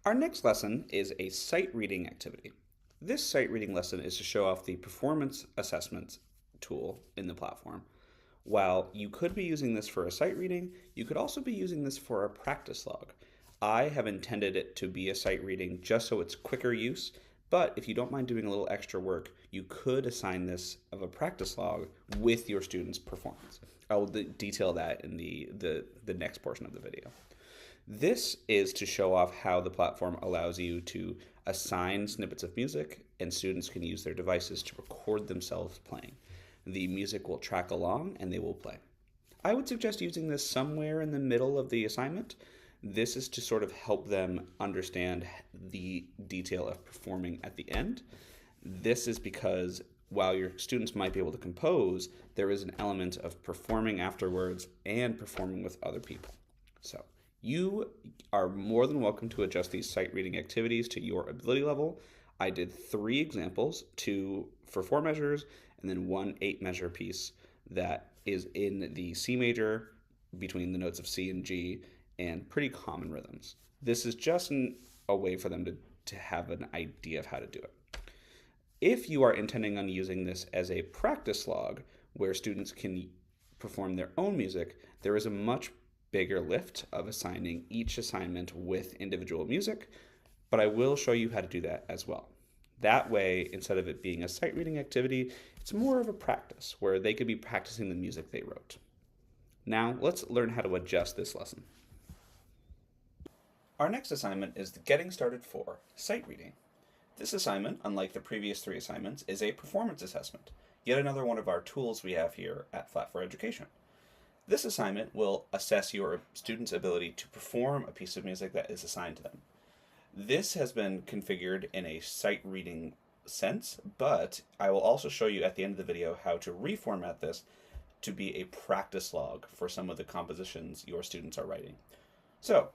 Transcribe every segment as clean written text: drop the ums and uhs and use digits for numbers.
Our next lesson is a sight reading activity. This sight reading lesson is to show off the performance assessment tool in the platform. While you could be using this for a sight reading, you could also be using this for a practice log. I have intended it to be a sight reading just so it's quicker use, but if you don't mind doing a little extra work, you could assign this of a practice log with your students' performance. I will detail that in the next portion of the video. This is to show off how the platform allows you to assign snippets of music, and students can use their devices to record themselves playing. The music will track along and they will play. I would suggest using this somewhere in the middle of the assignment. This is to sort of help them understand the detail of performing at the end. This is because while your students might be able to compose, there is an element of performing afterwards and performing with other people. So you are more than welcome to adjust these sight reading activities to your ability level. I did 3 examples, 2 for 4 measures, and then 1 8-measure piece that is in the C major between the notes of C and G and pretty common rhythms. This is just a way for them to have an idea of how to do it. If you are intending on using this as a practice log where students can perform their own music, there is a much bigger lift of assigning each assignment with individual music, but I will show you how to do that as well. That way, instead of it being a sight reading activity, it's more of a practice where they could be practicing the music they wrote. Now, let's learn how to adjust this lesson. Our next assignment is the Getting Started for Sight Reading. This assignment, unlike the previous 3 assignments, is a performance assessment, yet another one of our tools we have here at Flat for Education. This assignment will assess your students' ability to perform a piece of music that is assigned to them. This has been configured in a sight reading sense, but I will also show you at the end of the video how to reformat this to be a practice log for some of the compositions your students are writing. So,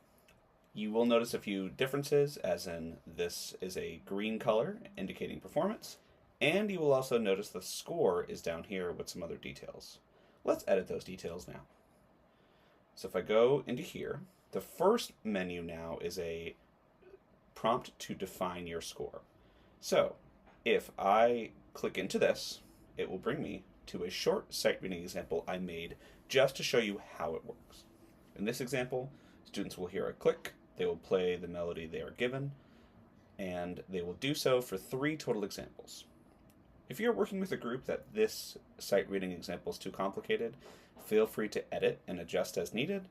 you will notice a few differences, as in this is a green color indicating performance, and you will also notice the score is down here with some other details. Let's edit those details now. So if I go into here, the first menu now is a prompt to define your score. So if I click into this, it will bring me to a short sight reading example I made just to show you how it works. In this example, students will hear a click, they will play the melody they are given, and they will do so for 3 total examples. If you're working with a group that this sight reading example is too complicated, feel free to edit and adjust as needed.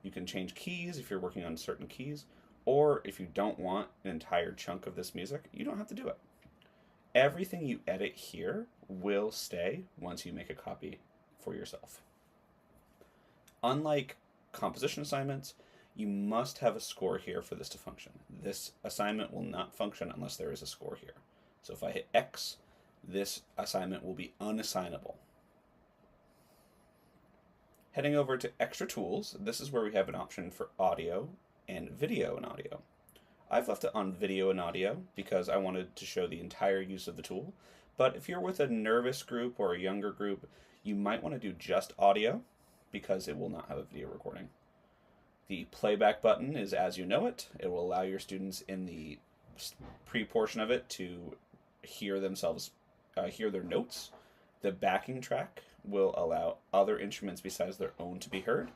You can change keys if you're working on certain keys, or if you don't want an entire chunk of this music, you don't have to do it. Everything you edit here will stay once you make a copy for yourself. Unlike composition assignments, you must have a score here for this to function. This assignment will not function unless there is a score here. So if I hit X, this assignment will be unassignable. Heading over to Extra Tools, this is where we have an option for audio and video and audio. I've left it on video and audio because I wanted to show the entire use of the tool, but if you're with a nervous group or a younger group, you might want to do just audio because it will not have a video recording. The playback button is as you know it. It will allow your students in the pre-portion of it to hear themselves, hear their notes. The backing track will allow other instruments besides their own to be heard.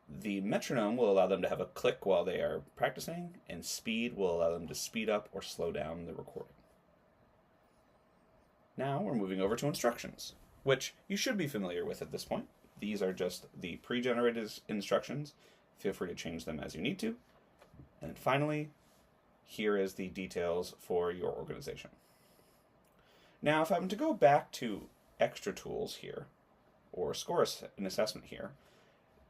The metronome will allow them to have a click while they are practicing, and speed will allow them to speed up or slow down the recording. Now we're moving over to instructions, which you should be familiar with at this point. These are just the pre-generated instructions. Feel free to change them as you need to. And finally, here is the details for your organization. Now, if I'm to go back to Extra Tools here, or Score an Assessment here,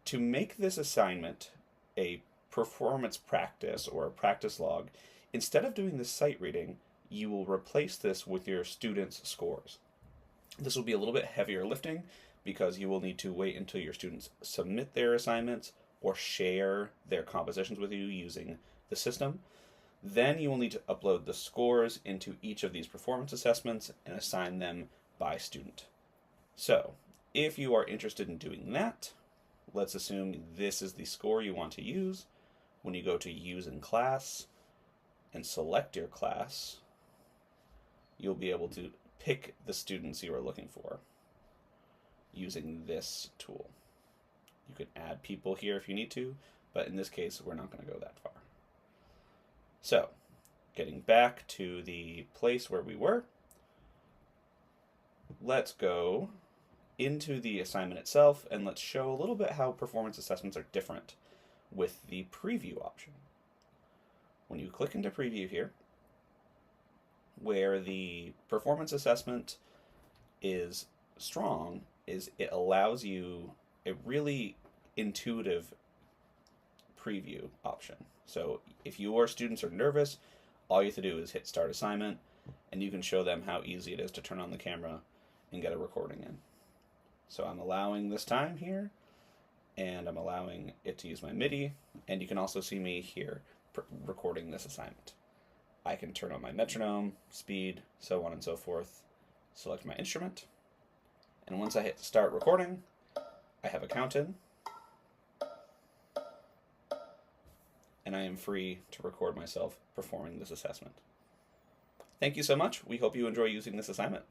to make this assignment a performance practice or a practice log, instead of doing the sight reading, you will replace this with your students' scores. This will be a little bit heavier lifting because you will need to wait until your students submit their assignments or share their compositions with you using the system. Then you will need to upload the scores into each of these performance assessments and assign them by student. So, if you are interested in doing that, let's assume this is the score you want to use. When you go to Use in Class, and select your class, you'll be able to pick the students you are looking for using this tool. You can add people here if you need to, but in this case, we're not going to go that far. So, getting back to the place where we were, let's go into the assignment itself and let's show a little bit how performance assessments are different with the preview option. When you click into preview here, where the performance assessment is strong is it allows you a really intuitive preview option. So if your students are nervous, all you have to do is hit start assignment and you can show them how easy it is to turn on the camera and get a recording in. So I'm allowing this time here and I'm allowing it to use my MIDI, and you can also see me here recording this assignment. I can turn on my metronome, speed, so on and so forth, select my instrument, and once I hit start recording, I have a count-in, and I am free to record myself performing this assessment. Thank you so much. We hope you enjoy using this assignment.